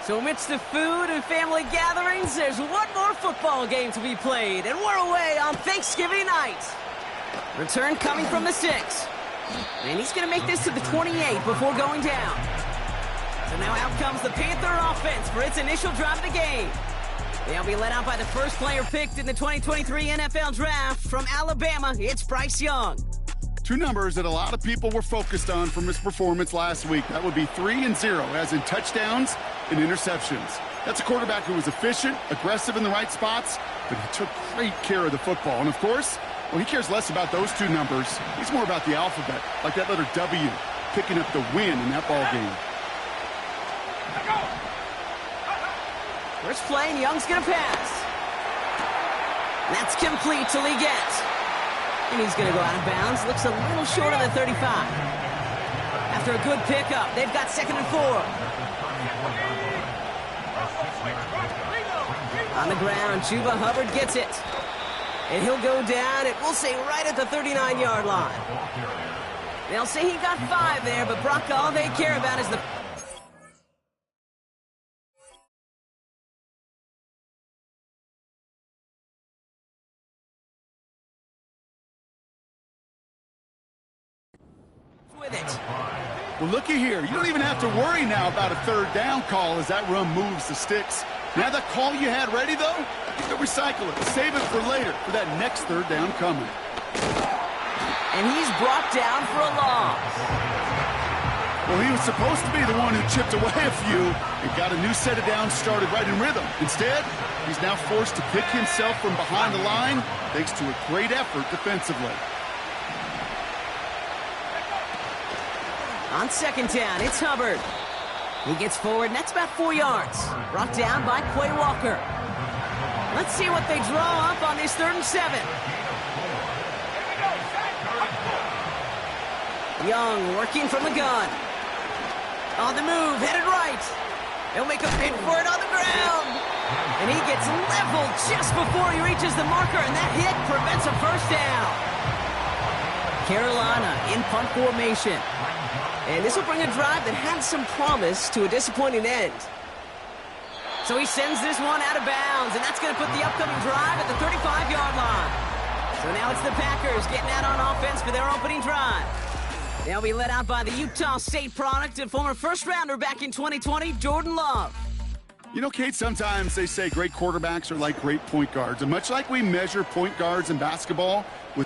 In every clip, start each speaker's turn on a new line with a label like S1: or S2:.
S1: So amidst the food and family gatherings, there's one more football game to be played, and we're away on Thanksgiving night. Return coming from the 6. And he's going to make this to the 28 before going down. So now out comes the Panther offense for its initial drive of the game. They'll be led out by the first player picked in the 2023 NFL Draft from Alabama. It's Bryce Young.
S2: Two numbers that a lot of people were focused on from his performance last week. That would be 3 and 0, as in touchdowns and interceptions. That's a quarterback who was efficient, aggressive in the right spots, but he took great care of the football. And of course, well, he cares less about those two numbers. He's more about the alphabet, like that letter W, picking up the win in that ball game.
S1: First play, and Young's going to pass. That's complete till he gets. And he's going to go out of bounds. Looks a little short of the 35. After a good pickup, they've got 2nd and 4. On the ground, Chuba Hubbard gets it. And he'll go down, and we'll say right at the 39-yard line. They'll say he got 5 there, but Brock, all they care about is the... with it.
S2: Well, looky here. You don't even have to worry now about a 3rd down call as that run moves the sticks. Now that call you had ready, though, you can recycle it. Save it for later for that next 3rd down coming.
S1: And he's brought down for a loss.
S2: Well, he was supposed to be the one who chipped away a few and got a new set of downs started right in rhythm. Instead, he's now forced to pick himself from behind the line thanks to a great effort defensively.
S1: On 2nd down, it's Hubbard. He gets forward, and that's about 4 yards. Brought down by Quay Walker. Let's see what they draw up on this 3rd and 7. Young working from the gun. On the move, headed right. He'll make a pin for it on the ground. And he gets leveled just before he reaches the marker, and that hit prevents a 1st down. Carolina in punt formation. And this will bring a drive that had some promise to a disappointing end. So he sends this one out of bounds, and that's going to put the upcoming drive at the 35-yard line. So now it's the Packers getting out on offense for their opening drive. They'll be led out by the Utah State product and former first-rounder back in 2020, Jordan Love.
S2: You know, Kate, sometimes they say great quarterbacks are like great point guards. And much like we measure point guards in basketball with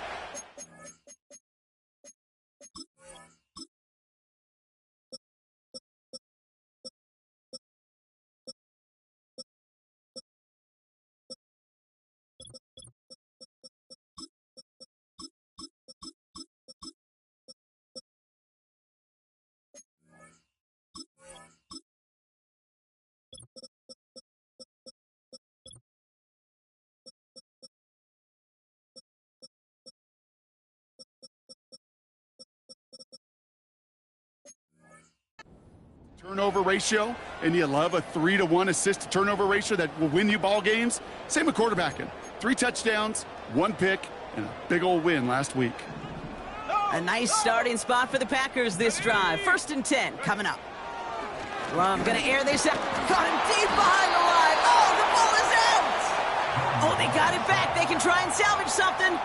S2: turnover ratio, and you love a 3-to-1 assist to turnover ratio that will win you ball games. Same with quarterbacking. 3 touchdowns, 1 pick, and a big old win last week.
S1: A nice starting spot for the Packers this drive. 1st and 10 coming up. Love gonna air this out. Caught him deep behind the line. Oh, the ball is out! Oh, they got it back. They can try and salvage something.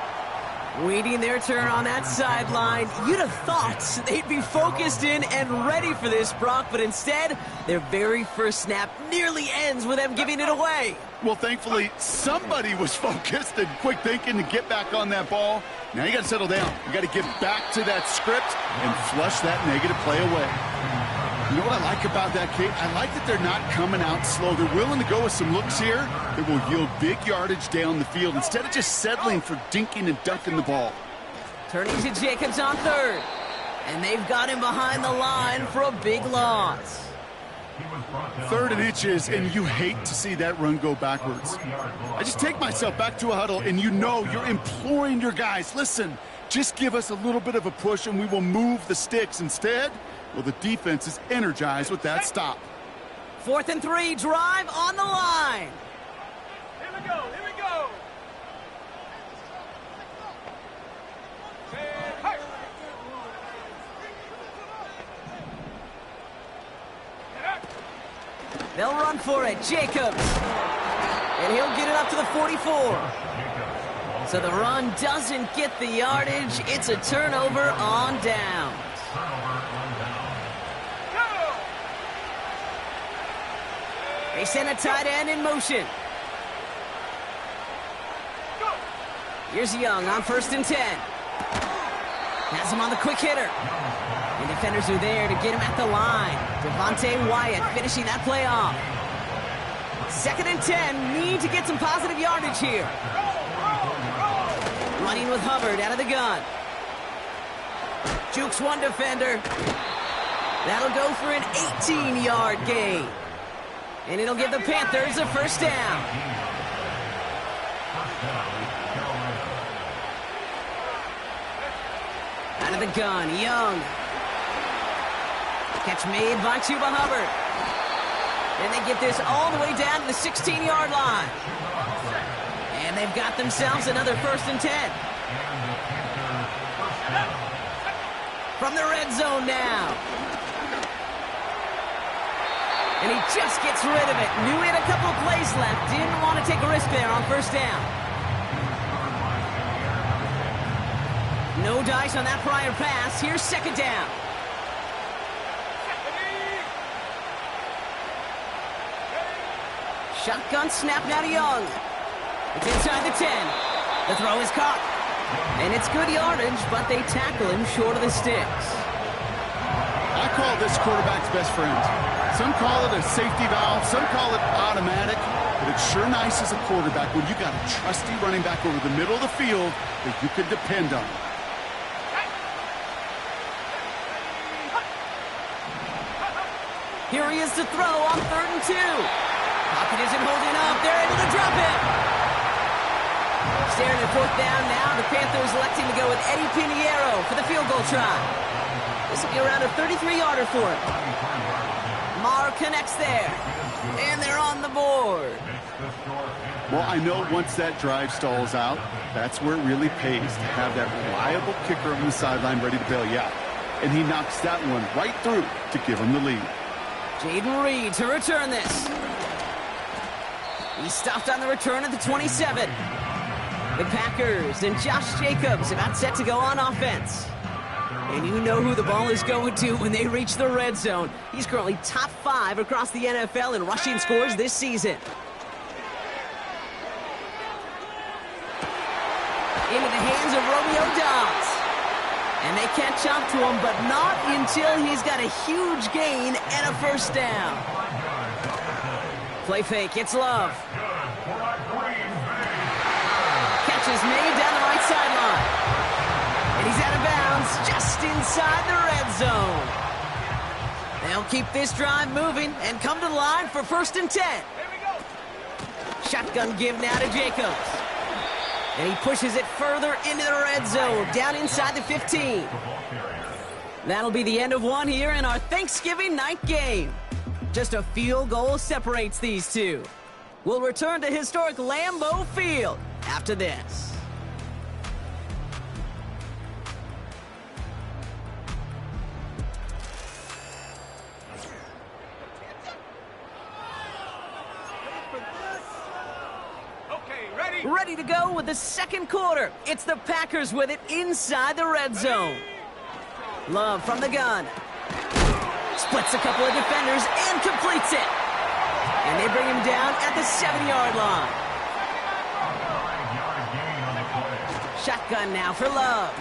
S1: Waiting their turn on that sideline. You'd have thought they'd be focused in and ready for this, Brock, but instead, their very first snap nearly ends with them giving it away.
S2: Well, thankfully, somebody was focused and quick thinking to get back on that ball. Now you got to settle down. You got to get back to that script and flush that negative play away. You know what I like about that, Kate? I like that they're not coming out slow. They're willing to go with some looks here that will yield big yardage down the field instead of just settling for dinking and dunking the ball.
S1: Turning to Jacobs on 3rd. And they've got him behind the line for a big loss.
S2: 3rd and inches, and you hate to see that run go backwards. I just take myself back to a huddle, and you know you're imploring your guys, listen, just give us a little bit of a push, and we will move the sticks. Instead, well, the defense is energized with that stop.
S1: 4th and 3, drive on the line.
S3: Here we go, here we go. Hey.
S1: They'll run for it. Jacobs. And he'll get it up to the 44. So the run doesn't get the yardage. It's a turnover on downs. They send a tight end in motion. Here's Young on 1st and 10. Has him on the quick hitter. And defenders are there to get him at the line. Devontae Wyatt finishing that play off. 2nd and 10. Need to get some positive yardage here. Running with Hubbard out of the gun. Jukes one defender. That'll go for an 18-yard gain. And it'll give the Panthers a 1st down. Out of the gun, Young. Catch made by Chuba Hubbard. And they get this all the way down to the 16-yard line. And they've got themselves another 1st and 10. From the red zone now. And he just gets rid of it. Knew he had a couple of plays left. Didn't want to take a risk there on 1st down. No dice on that prior pass. Here's 2nd down. Shotgun snap now to Young. It's inside the 10. The throw is caught. And it's good yardage, but they tackle him short of the sticks.
S2: I call this quarterback's best friend. Some call it a safety valve, some call it automatic, but it's sure nice as a quarterback when you got a trusty running back over the middle of the field that you can depend on.
S1: Here he is to throw on 3rd and 2. Pocket isn't holding up. They're able to drop it. Staring at 4th down now. The Panthers electing to go with Eddie Pinheiro for the field goal try. This will be around a 33-yarder for him. Marr connects there. And they're on the board.
S2: Well, I know once that drive stalls out, that's where it really pays to have that reliable kicker on the sideline ready to bail you out. And he knocks that one right through to give him the lead.
S1: Jaden Reed to return this. He stopped on the return at the 27. The Packers and Josh Jacobs about set to go on offense. And you know who the ball is going to when they reach the red zone. He's currently top 5 across the NFL in rushing scores this season. Into the hands of Romeo Dobbs. And they catch up to him, but not until he's got a huge gain and a 1st down. Play fake, it's Love. Catch is made down the right sideline. And he's out of bounds just inside the red zone. They'll keep this drive moving and come to the line for 1st and 10. Shotgun give now to Jacobs. And he pushes it further into the red zone, down inside the 15. That'll be the end of one here in our Thanksgiving night game. Just a field goal separates these two. We'll return to historic Lambeau Field after this. Ready to go with the 2nd quarter. It's the Packers with it inside the red zone. Love from the gun. Splits a couple of defenders and completes it. And they bring him down at the 7-yard line. Shotgun now for Love.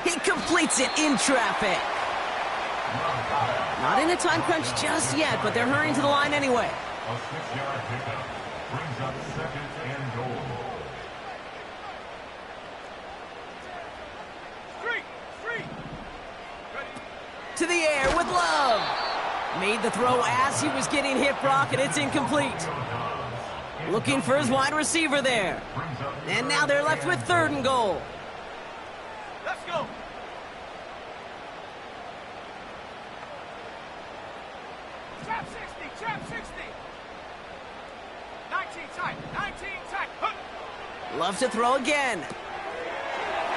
S1: He completes it in traffic. Not in a time crunch just yet, but they're hurrying to the line anyway.
S4: A 6-yard pickup brings up 2nd and goal.
S1: To the air with Love. Made the throw as he was getting hit, Brock, and it's incomplete. Looking for his wide receiver there. And now they're left with 3rd and goal.
S3: Let's go. Trap 60, trap 60. 19 tight, 19 tight. Huh.
S1: Love to throw again.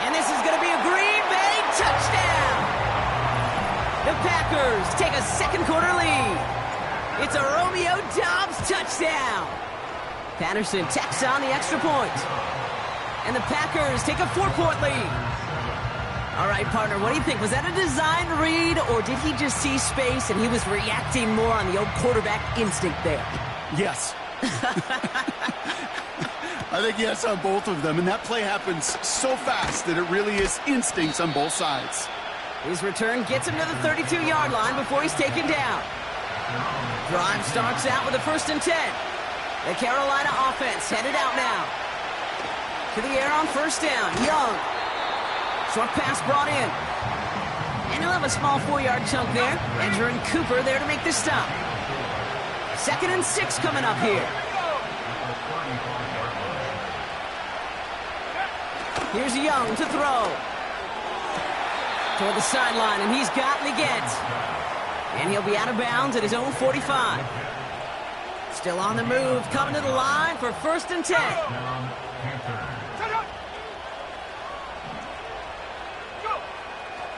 S1: And this is going to be a Green Bay touchdown. The Packers take a 2nd quarter lead. It's a Romeo Dobbs touchdown. Patterson tacks on the extra point. And the Packers take a 4-point lead. All right, partner, what do you think? Was that a design read, or did he just see space and he was reacting more on the old quarterback instinct there?
S2: Yes. I think yes on both of them, and that play happens so fast that it really is instincts on both sides.
S1: His return gets him to the 32-yard line before he's taken down. Drive starts out with a 1st and 10. The Carolina offense headed out now. To the air on 1st down. Young. Short pass brought in. And he'll have a small 4-yard chunk there. Edger and Cooper there to make the stop. 2nd and 6 coming up here. Here's Young to throw. Toward the sideline, and he's got Leggett. And he'll be out of bounds at his own 45. Still on the move, coming to the line for 1st and 10.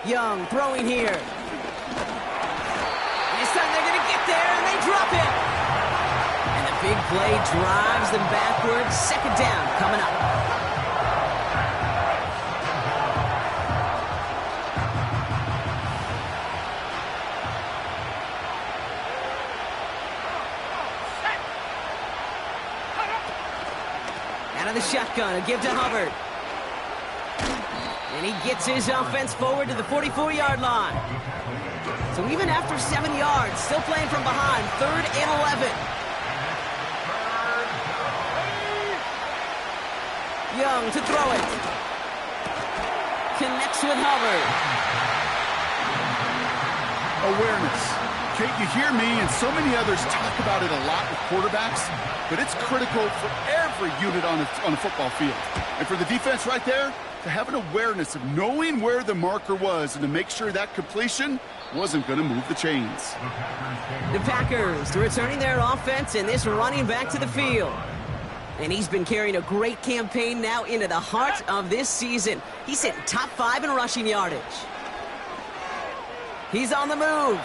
S1: Young throwing here. This time they're going to get there, and they drop it. And the big play drives them backwards. 2nd down coming up. Out of the shotgun, a give to Hubbard. And he gets his offense forward to the 44-yard line. So even after 7 yards, still playing from behind, 3rd and 11. Young to throw it. Connects with Hubbard.
S2: Awareness. Kate, you hear me and so many others talk about it a lot with quarterbacks, but it's critical for every unit on a football field. And for the defense right there, to have an awareness of knowing where the marker was and to make sure that completion wasn't going to move the chains.
S1: The Packers returning their offense and this running back to the field. And he's been carrying a great campaign now into the heart of this season. He's hitting top 5 in rushing yardage. He's on the move.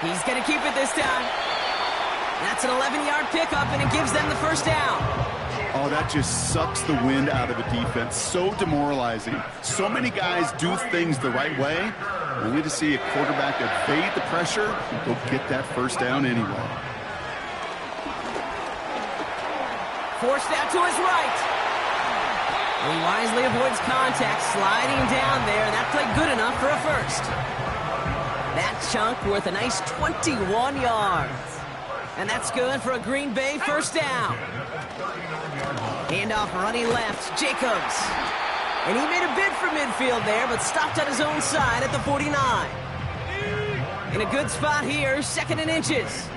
S1: He's going to keep it this time. That's an 11-yard pickup, and it gives them the 1st down.
S2: Oh, that just sucks the wind out of a defense. So demoralizing. So many guys do things the right way, only to see a quarterback evade the pressure and go get that 1st down anyway.
S1: Forced out to his right. He wisely avoids contact, sliding down there, and that played good enough for a 1st. That chunk worth a nice 21 yards. And that's good for a Green Bay 1st down. Handoff running left, Jacobs. And he made a bid for midfield there, but stopped on his own side at the 49. In a good spot here, 2nd and inches.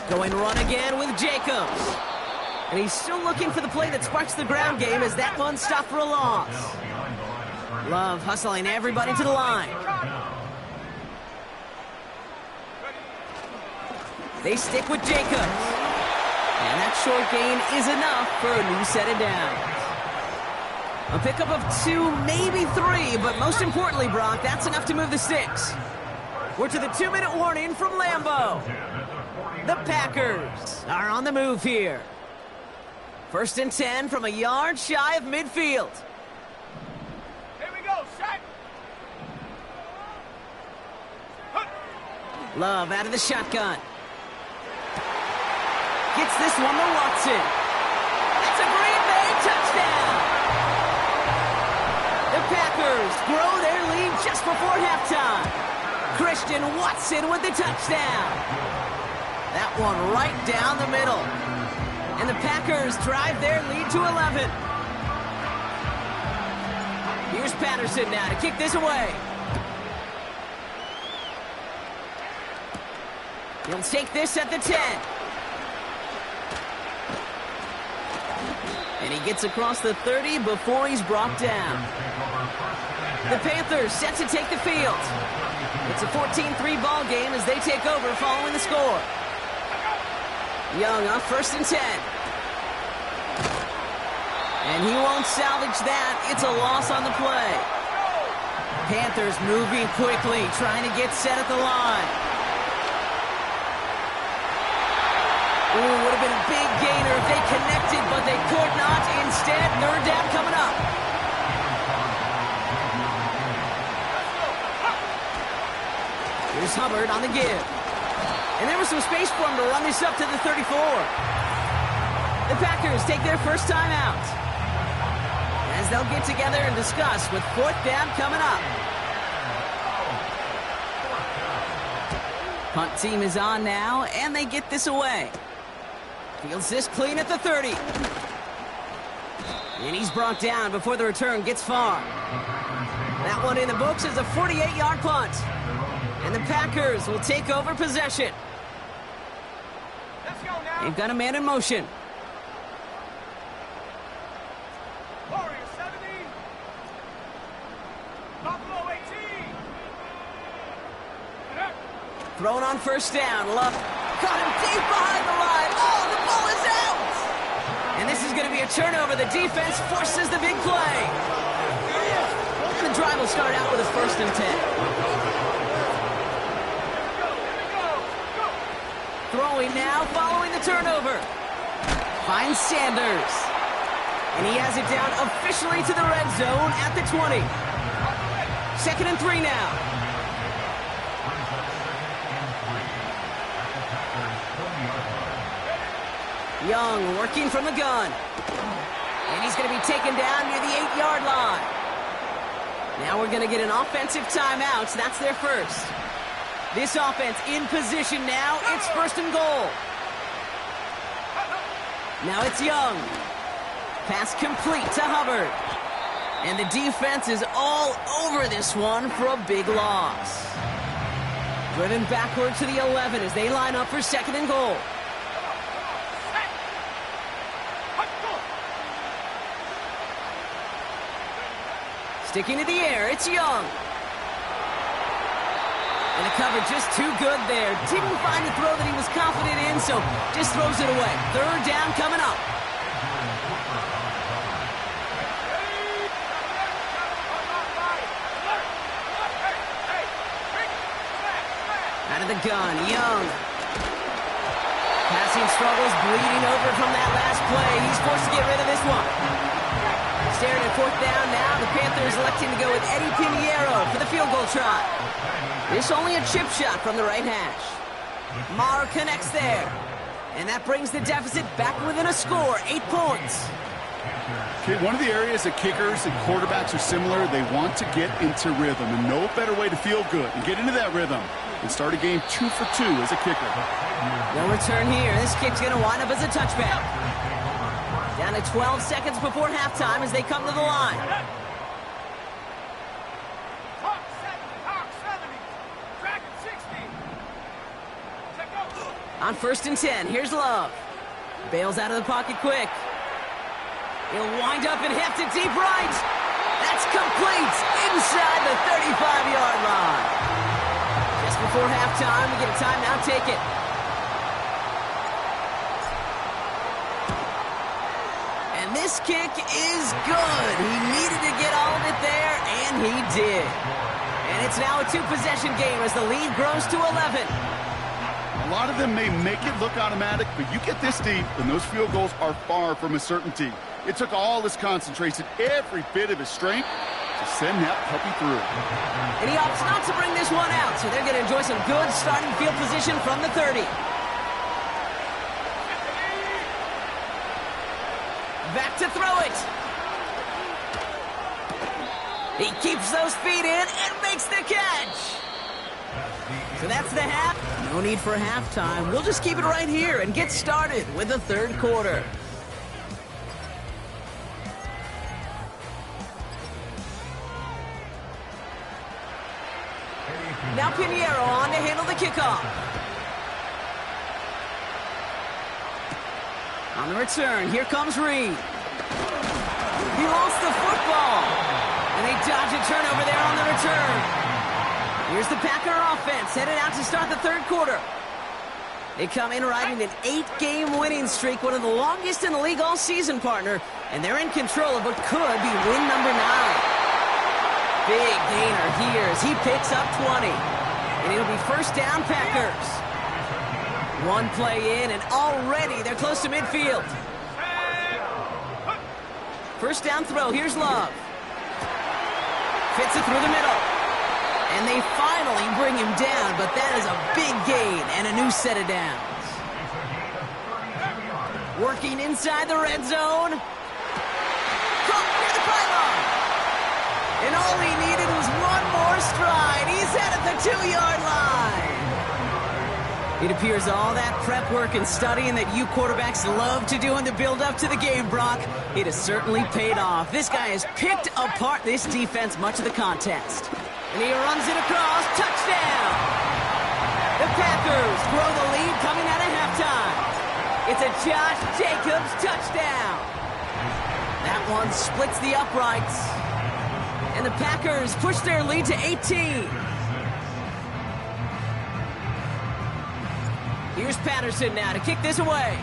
S1: Going run again with Jacobs. And he's still looking for the play that sparks the ground game as that one stopped for a loss. Love hustling everybody to the line. They stick with Jacobs. And that short gain is enough for a new set of downs. A pickup of 2, maybe 3, but most importantly, Brock, that's enough to move the sticks. We're to the 2-minute warning from Lambeau. The Packers are on the move here. 1st and 10 from a yard shy of midfield.
S3: Here we go, set.
S1: Love out of the shotgun. Gets this one to Watson. That's a Green Bay touchdown. The Packers grow their lead just before halftime. Christian Watson with the touchdown. That one right down the middle. And the Packers drive their lead to 11. Here's Patterson now to kick this away. He'll take this at the 10. And he gets across the 30 before he's brought down. The Panthers set to take the field. It's a 14-3 ball game as they take over following the score. Young on 1st and 10. And he won't salvage that. It's a loss on the play. Panthers moving quickly, trying to get set at the line. Ooh, would have been a big gainer if they connected, but they could not. Instead, third down coming up. Here's Hubbard on the give. And there was some space for him to run this up to the 34. The Packers take their first time out, as they'll get together and discuss with fourth down coming up. Punt team is on now, and they get this away. Fields this clean at the 30. And he's brought down before the return gets far. That one in the books is a 48-yard punt. And the Packers will take over possession.
S3: Let's go now.
S1: They've got a man in motion.
S3: Warrior 70. Buffalo 18.
S1: Thrown on first down. Love caught him deep behind the line. Oh, the ball is out! And this is going to be a turnover. The defense forces the big play. The drive will start out with a 1st and 10. Throwing now, following the turnover. Finds Sanders. And he has it down officially to the red zone at the 20. 2nd and 3 now. Young working from the gun. And he's going to be taken down near the 8-yard line. Now we're going to get an offensive timeout. So that's their first. This offense in position now. It's 1st and goal. Now it's Young. Pass complete to Hubbard. And the defense is all over this one for a big loss. Driven backward to the 11 as they line up for 2nd and goal. Sticking to the air, it's Young. And the cover just too good there. Didn't find a throw that he was confident in, so just throws it away. 3rd down coming up. Out of the gun, Young. Passing struggles, bleeding over from that last play. He's forced to get rid of this one. Staring at 4th down now. The Panthers electing to go with Eddie Pinheiro for the field goal try. This only a chip shot from the right hash. Marr connects there. And that brings the deficit back within a score, 8 points.
S2: Okay, one of the areas that kickers and quarterbacks are similar, they want to get into rhythm. And no better way to feel good and get into that rhythm than start a game 2 for 2 as a kicker.
S1: No return here. This kick's going to wind up as a touchback. Down to 12 seconds before halftime as they come to the line.
S3: Hawk 70. Dragon 60. Check out.
S1: On 1st and 10, here's Love. Bails out of the pocket quick. He'll wind up and heft it deep right. That's complete inside the 35-yard line. Just before halftime, we get a timeout, take it. And this kick is good. He needed to get all of it there, and he did. And it's now a 2-possession game as the lead grows to 11.
S2: A lot of them may make it look automatic, but you get this deep, and those field goals are far from a certainty. It took all his concentration, every bit of his strength, to send that puppy through.
S1: And he opts not to bring this one out, so they're going to enjoy some good starting field position from the 30. Back to throw it. He keeps those feet in and makes the catch. So that's the half. No need for halftime. We'll just keep it right here and get started with the 3rd quarter. Now Pinheiro on to handle the kickoff. On the return, here comes Reed. He lost the football. And they dodge a turnover there on the return. Here's the Packer offense headed out to start the 3rd quarter. They come in riding an 8-game winning streak, one of the longest in the league all season, partner. And they're in control of what could be win number 9. Big gainer here as he picks up 20. And it'll be first down, Packers. One play in, and already they're close to midfield. First down throw, here's Love. Fits it through the middle. And they finally bring him down, but that is a big gain and a new set of downs. Working inside the red zone. Caught near the pylon. And all he needed was one more stride. He's at the 2-yard line. It appears all that prep work and studying that you quarterbacks love to do in the build-up to the game, Brock, it has certainly paid off. This guy has picked apart this defense much of the contest. And he runs it across. Touchdown! The Packers grow the lead coming out of halftime. It's a Josh Jacobs touchdown. That one splits the uprights. And the Packers push their lead to 18. Here's Patterson now to kick this away.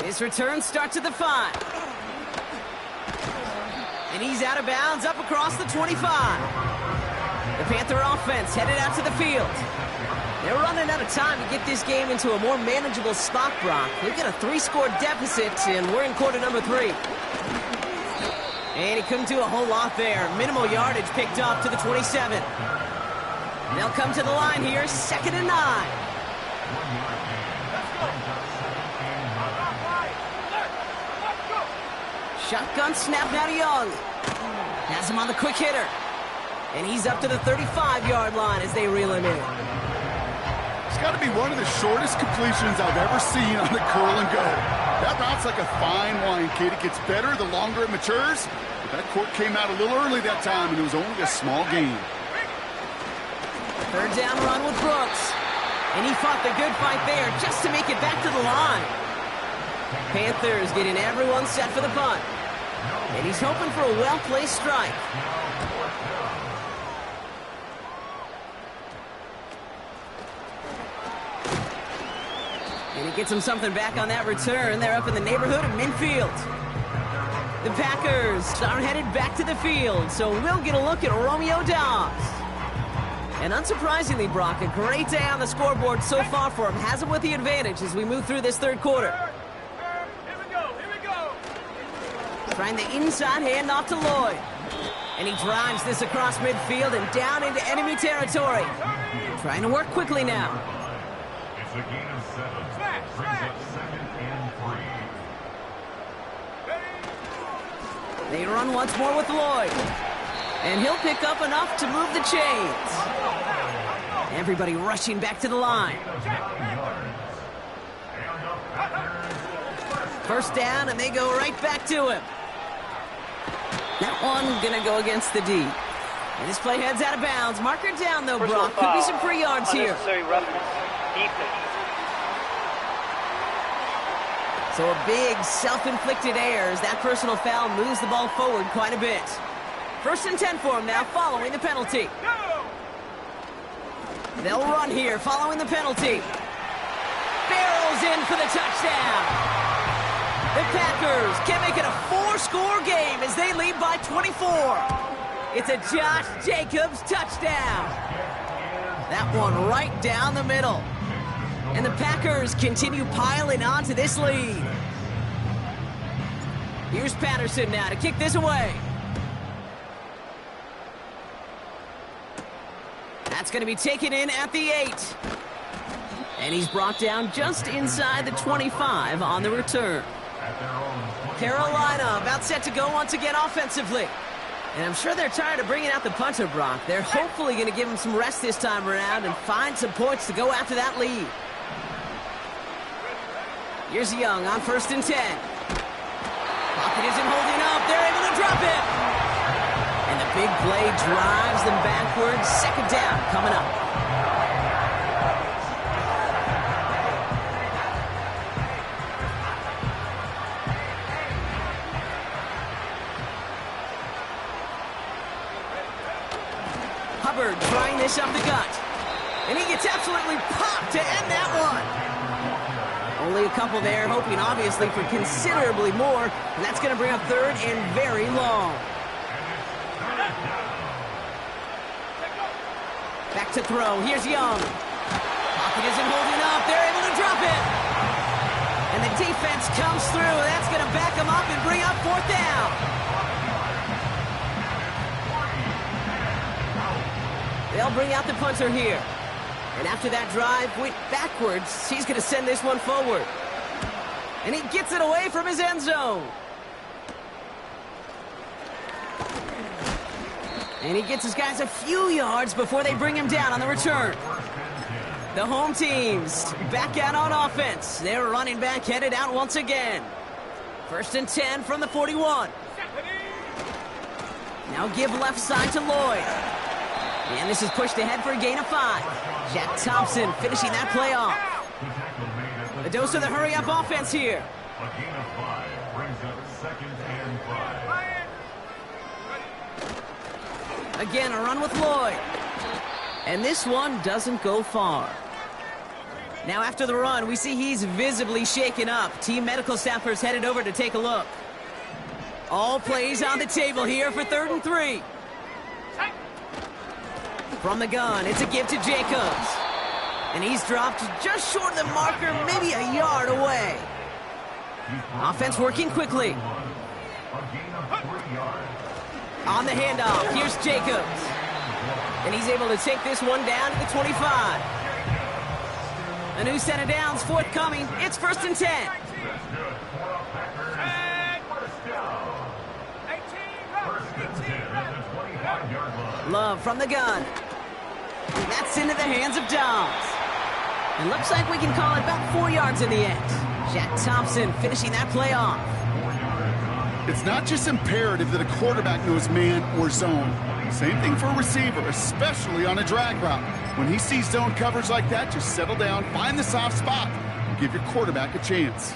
S1: His return starts at the 5. And he's out of bounds up across the 25. The Panther offense headed out to the field. They're running out of time to get this game into a more manageable spot, Brock. We've got a 3-score deficit, and we're in quarter number 3. And he couldn't do a whole lot there. Minimal yardage picked up to the 27. They'll come to the line here, 2nd and 9. Shotgun snap now to Young. Has him on the quick hitter. And he's up to the 35-yard line as they reel him in.
S2: It's got to be one of the shortest completions I've ever seen on the curl and go. That route's like a fine wine, kid. It gets better the longer it matures. But that court came out a little early that time, and it was only a small gain.
S1: 3rd down run with Brooks. And he fought the good fight there just to make it back to the line. Panthers getting everyone set for the punt. And he's hoping for a well-placed strike. And he gets him something back on that return. They're up in the neighborhood of midfield. The Packers are headed back to the field, so we'll get a look at Romeo Dobbs. And unsurprisingly, Brock, a great day on the scoreboard so far for him. Has him with the advantage as we move through this 3rd quarter.
S3: Here we go.
S1: Trying the inside handoff to Lloyd. And he drives this across midfield and down into enemy territory. Trying to work quickly now.
S4: It's a gain of 7. Brings up 2nd and 3.
S1: They run once more with Lloyd. And he'll pick up enough to move the chains. Everybody rushing back to the line. First down, and they go right back to him. That one gonna go against the D. And this play heads out of bounds. Marker down, though, Brock. Could be some free yards here.
S5: Unnecessary roughness. Defense.
S1: So a big self-inflicted error as that personal foul moves the ball forward quite a bit. 1st and 10 for him now, following the penalty. They'll run here, following the penalty. Barrels in for the touchdown. The Packers can make it a 4-score game as they lead by 24. It's a Josh Jacobs touchdown. That one right down the middle. And the Packers continue piling on to this lead. Here's Patterson now to kick this away. That's going to be taken in at the 8. And he's brought down just inside the 25 on the return. Carolina about set to go once again offensively. And I'm sure they're tired of bringing out the punter, Brock. They're hopefully going to give him some rest this time around and find some points to go after that lead. Here's Young on 1st and 10. Pocket isn't holding up. They're able to drop it. And the big play drives them backwards. 2nd down coming up. Hubbard trying this up the gut. And he gets absolutely popped to end that one. Only a couple there, hoping obviously for considerably more. And that's going to bring up third and very long. Back to throw. Here's Young. Pocket isn't holding up. They're able to drop it. And the defense comes through. That's going to back them up and bring up fourth down. They'll bring out the punter here. And after that drive went backwards, he's going to send this one forward. And he gets it away from his end zone. And he gets his guys a few yards before they bring him down on the return. The home team's back out on offense. Their running back headed out once again. 1st and 10 from the 41. Now give left side to Lloyd. And this is pushed ahead for a gain of 5. Jack Thompson finishing that play off. A dose of the hurry-up offense here.
S4: A gain of 5 brings up 2nd and 5.
S1: Again, a run with Lloyd. And this one doesn't go far. Now after the run, we see he's visibly shaken up. Team medical staffers headed over to take a look. All plays on the table here for 3rd and 3. From the gun, it's a give to Jacobs. And he's dropped just short of the marker, maybe a yard away. Offense working quickly. On the handoff, here's Jacobs. And he's able to take this one down to the 25. A new set of downs forthcoming. It's 1st and 10. Love from the gun. And that's into the hands of Dobbs. It looks like we can call it about 4 yards in the end. Jack Thompson finishing that play off.
S2: It's not just imperative that a quarterback knows man or zone. Same thing for a receiver, especially on a drag route. When he sees zone coverage like that, just settle down, find the soft spot, and give your quarterback a chance.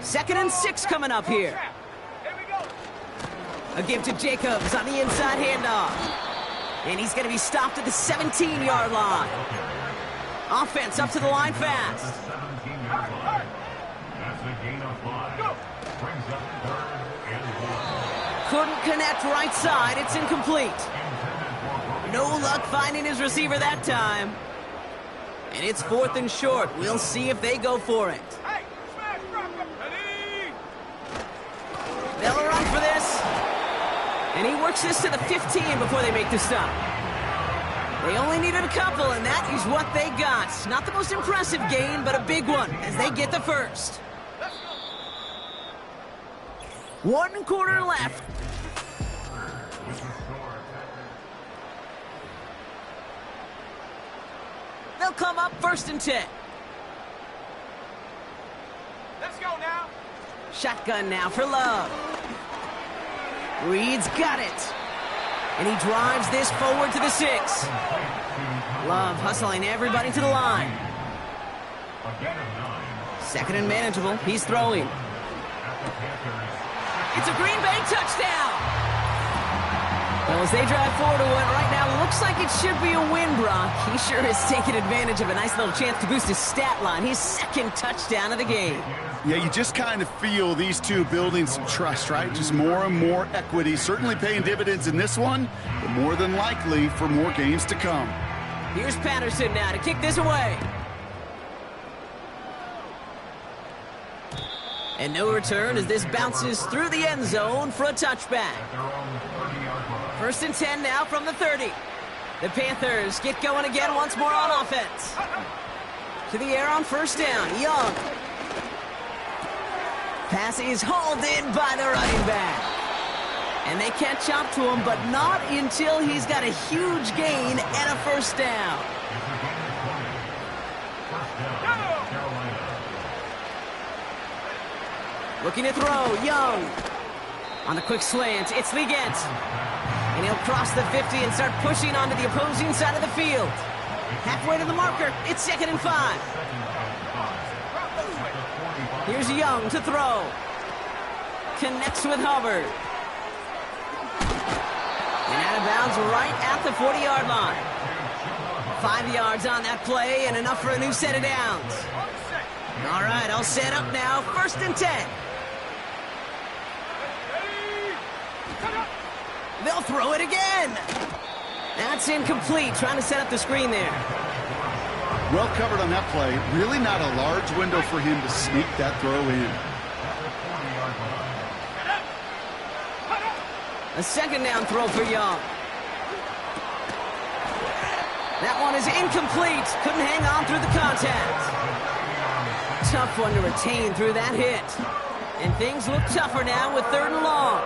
S1: 2nd and 6 coming up here. A give to Jacobs on the inside handoff. And he's going to be stopped at the 17-yard line. Offense up to the line fast.
S4: That's a gain of 5. Brings up 3rd and 1.
S1: Couldn't connect right side. It's incomplete. No luck finding his receiver that time. And it's 4th and short. We'll see if they go for it. They'll run for this. And he works this to the 15 before they make the stop. They only needed a couple, and that is what they got. Not the most impressive gain, but a big one as they get the first. 1 quarter left. They'll come up 1st and 10.
S3: Let's go now.
S1: Shotgun now for Love. Reed's got it. And he drives this forward to the 6. Love hustling everybody to the line. 2nd and manageable. He's throwing. It's a Green Bay touchdown. Well, as they drive forward to what right now looks like it should be a win, Brock. He sure has taken advantage of a nice little chance to boost his stat line. His 2nd touchdown of the game.
S2: Yeah, you just kind of feel these two building some trust, right? Just more and more equity. Certainly paying dividends in this one, but more than likely for more games to come.
S1: Here's Patterson now to kick this away. And no return as this bounces through the end zone for a touchback. 1st and 10 now from the 30. The Panthers get going again once more on offense. To the air on 1st down. Young. Pass is hauled in by the running back. And they catch up to him, but not until he's got a huge gain and a 1st down. Looking to throw, Young. On the quick slant, it's Legent. And he'll cross the 50 and start pushing onto the opposing side of the field. Halfway to the marker, it's 2nd and 5. Here's Young to throw. Connects with Hubbard. And out of bounds right at the 40-yard line. 5 yards on that play and enough for a new set of downs. All right, all set up now. 1st and 10. They'll throw it again. That's incomplete. Trying to set up the screen there.
S2: Well covered on that play. Really not a large window for him to sneak that throw in.
S1: A 2nd down throw for Young. That one is incomplete. Couldn't hang on through the contact. Tough one to retain through that hit. And things look tougher now with 3rd and long.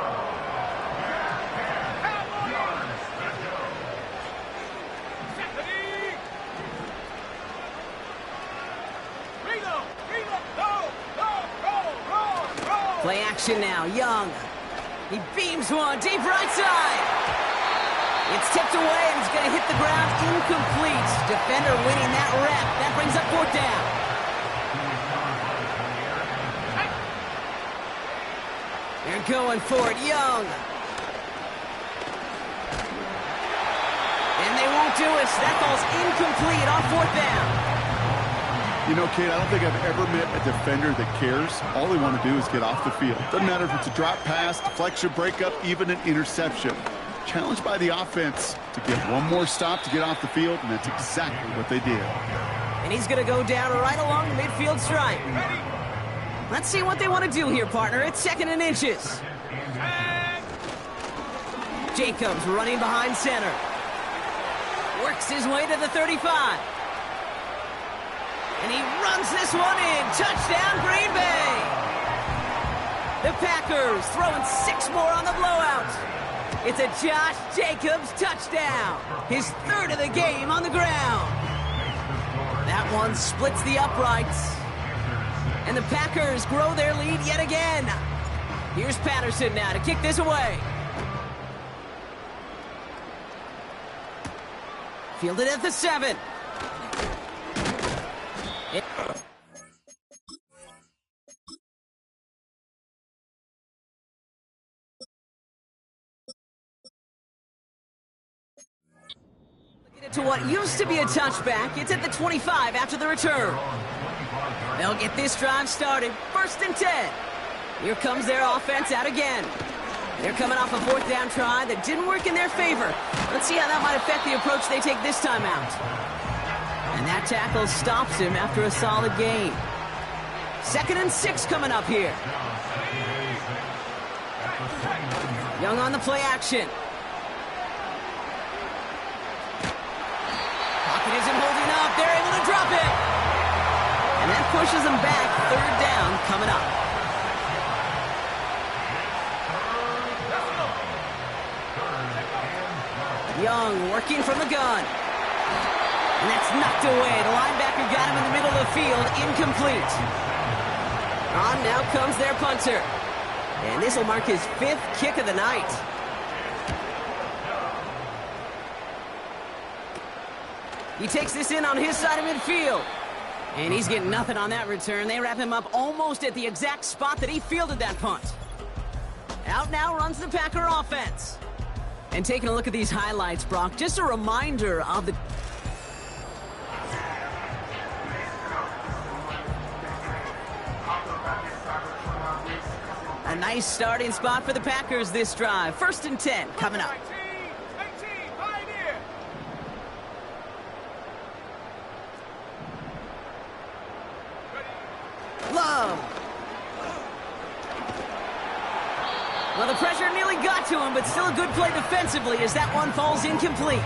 S1: Play action now. Young. He beams one deep right side. It's tipped away and it's going to hit the ground incomplete. Defender winning that rep. That brings up 4th down. They're going for it. Young. And they won't do it. That ball's incomplete on 4th down.
S2: You know, Kate, I don't think I've ever met a defender that cares. All they want to do is get off the field. Doesn't matter if it's a drop pass, deflection, breakup, even an interception. Challenged by the offense to get one more stop to get off the field, and that's exactly what they did.
S1: And he's going to go down right along the midfield stripe. Let's see what they want to do here, partner. It's 2nd and inches. Jacobs running behind center. Works his way to the 35. And he runs this one in. Touchdown, Green Bay. The Packers throwing 6 more on the blowout. It's a Josh Jacobs touchdown. His 3rd of the game on the ground. That one splits the uprights. And the Packers grow their lead yet again. Here's Patterson now to kick this away. Fielded at the 7. To what used to be a touchback, it's at the 25 after the return. They'll get this drive started. 1st and 10. Here comes their offense out again. They're coming off a 4th down try that didn't work in their favor. Let's see how that might affect the approach they take this time out. And that tackle stops him after a solid gain. 2nd and 6 coming up here. Young on the play action. Pocket isn't holding up. They're able to drop it. And that pushes them back. 3rd down coming up. Young working from the gun. And that's knocked away. The linebacker got him in the middle of the field. Incomplete. On now comes their punter. And this will mark his 5th kick of the night. He takes this in on his side of midfield. And he's getting nothing on that return. They wrap him up almost at the exact spot that he fielded that punt. Out now runs the Packer offense. And taking a look at these highlights, Brock, just a reminder of the... A nice starting spot for the Packers this drive. 1st and 10 coming up. Love. Well, the pressure nearly got to him, but still a good play defensively as that one falls incomplete.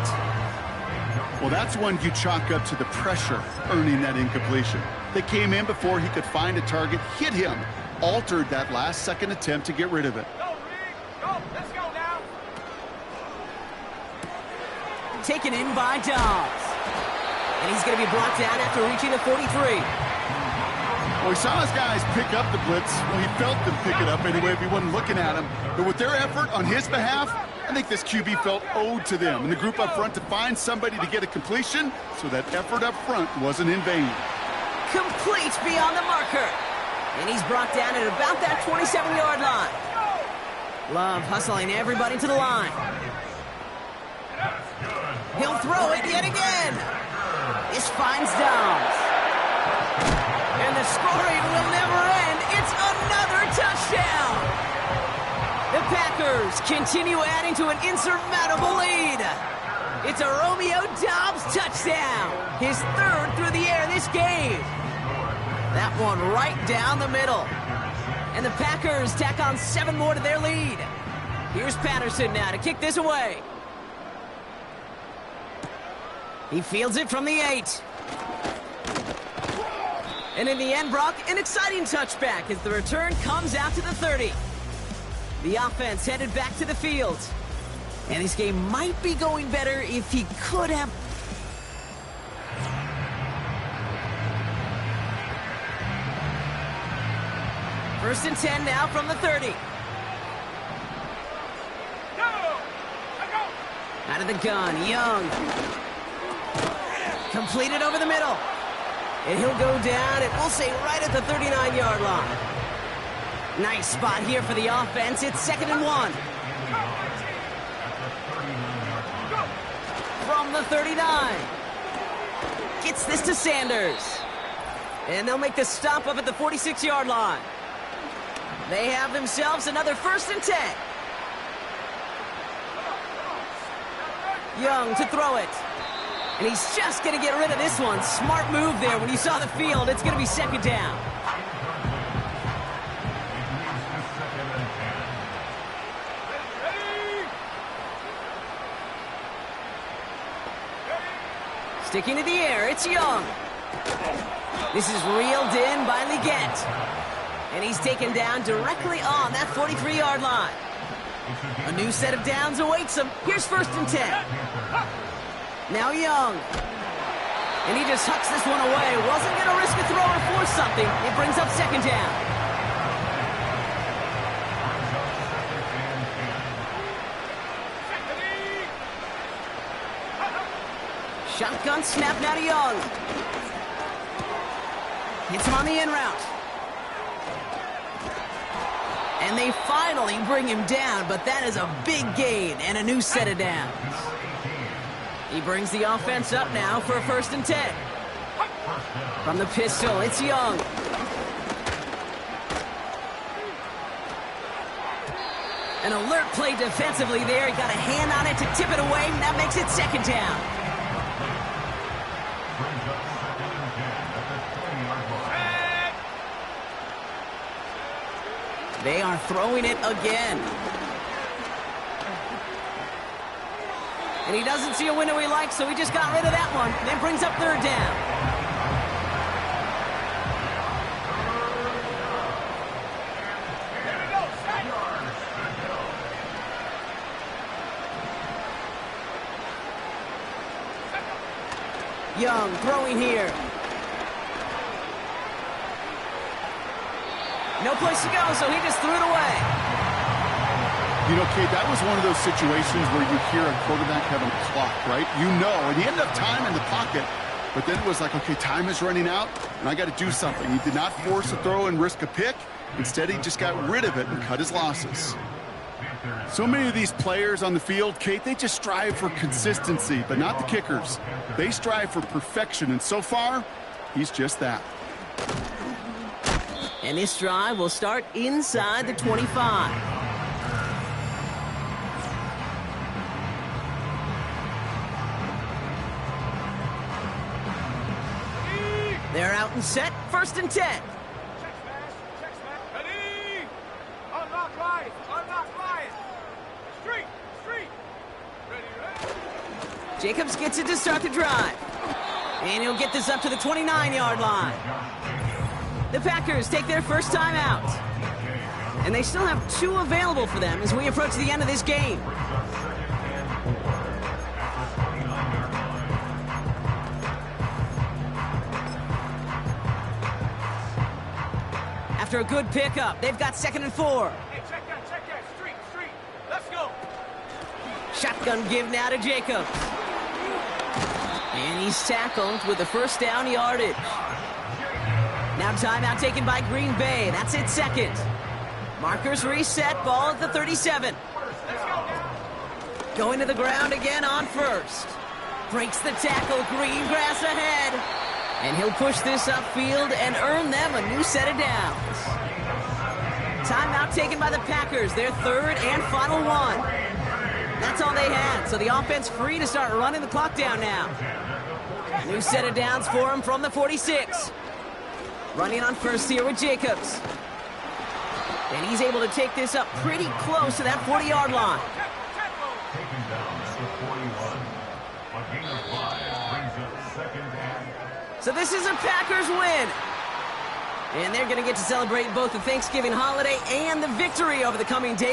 S2: Well, that's one you chalk up to the pressure earning that incompletion. They came in before he could find a target, hit him, altered that last-second attempt to get rid of it.
S3: Go, Rick. Go. Let's go now.
S1: Taken in by Dobbs. And he's going to be brought down after reaching the 43.
S2: Well, he saw his guys pick up the blitz. Well, he felt them pick it up anyway if he wasn't looking at him. But with their effort on his behalf, I think this QB felt owed to them and the group up front to find somebody to get a completion, so that effort up front wasn't in vain.
S1: Complete beyond the marker. And he's brought down at about that 27-yard line. Love hustling everybody to the line. He'll throw it yet again. This finds Downs. And the scoring will never end. It's another touchdown. The Packers continue adding to an insurmountable lead. It's a Romeo Doubs touchdown. His third through the air this game. That one right down the middle. And the Packers tack on 7 more to their lead. Here's Patterson now to kick this away. He fields it from the 8. And in the end, Brock, an exciting touchback as the return comes out to the 30. The offense headed back to the field. And this game might be going better if he could have... First and 10 now from the 30. Out of the gun, Young. Completed over the middle. And he'll go down, and we'll say right at the 39-yard line. Nice spot here for the offense. It's 2nd and 1. From the 39. Gets this to Sanders. And they'll make the stop up at the 46-yard line. They have themselves another 1st and 10. Young to throw it. And he's just going to get rid of this one. Smart move there. When you saw the field, it's going to be 2nd down. Sticking to the air, it's Young. This is reeled in by Leggett. And he's taken down directly on that 43-yard line. A new set of downs awaits him. Here's 1st and 10. Now Young. And he just hucks this one away. Wasn't going to risk a throw or force something. It brings up 2nd down. Shotgun snap now to Young. Hits him on the in route. And they finally bring him down, but that is a big gain and a new set of downs. He brings the offense up now for a 1st and 10. From the pistol, it's Young. An alert play defensively there. He got a hand on it to tip it away, and that makes it 2nd down. They are throwing it again. And he doesn't see a window he likes, so he just got rid of that one. Then brings up 3rd down. Young throwing here. No place to go, so he just threw it away.
S2: You know, Kate, that was one of those situations where you hear a quarterback have a clock, right? You know, and he ended up time in the pocket, but then it was like, okay, time is running out, and I got to do something. He did not force a throw and risk a pick. Instead, he just got rid of it and cut his losses. So many of these players on the field, Kate, they just strive for consistency, but not the kickers. They strive for perfection, and so far, he's just that.
S1: And this drive will start inside the 25. They're out and set. 1st and 10.
S3: Check smash. Ready. Unlock line. Unlock line. Street. Ready.
S1: Jacobs gets it to start the drive. And he'll get this up to the 29-yard line. The Packers take their first time out. And they still have 2 available for them as we approach the end of this game. After a good pickup, they've got 2nd and 4.
S3: Hey, check that. Street. Let's go.
S1: Shotgun give now to Jacobs. And he's tackled with the 1st down yardage. Now timeout taken by Green Bay. That's it, 2nd. Markers reset, ball at the 37. Going to the ground again on 1st. Breaks the tackle, green grass ahead. And he'll push this upfield and earn them a new set of downs. Timeout taken by the Packers, their third and final one. That's all they had, so the offense free to start running the clock down now. New set of downs for him from the 46. Running on first here with Jacobs. And he's able to take this up pretty close to that 40-yard line.
S4: Taken down at the 41. A gain of 5 brings up second and...
S1: So this is a Packers win. And they're going to get to celebrate both the Thanksgiving holiday and the victory over the coming days.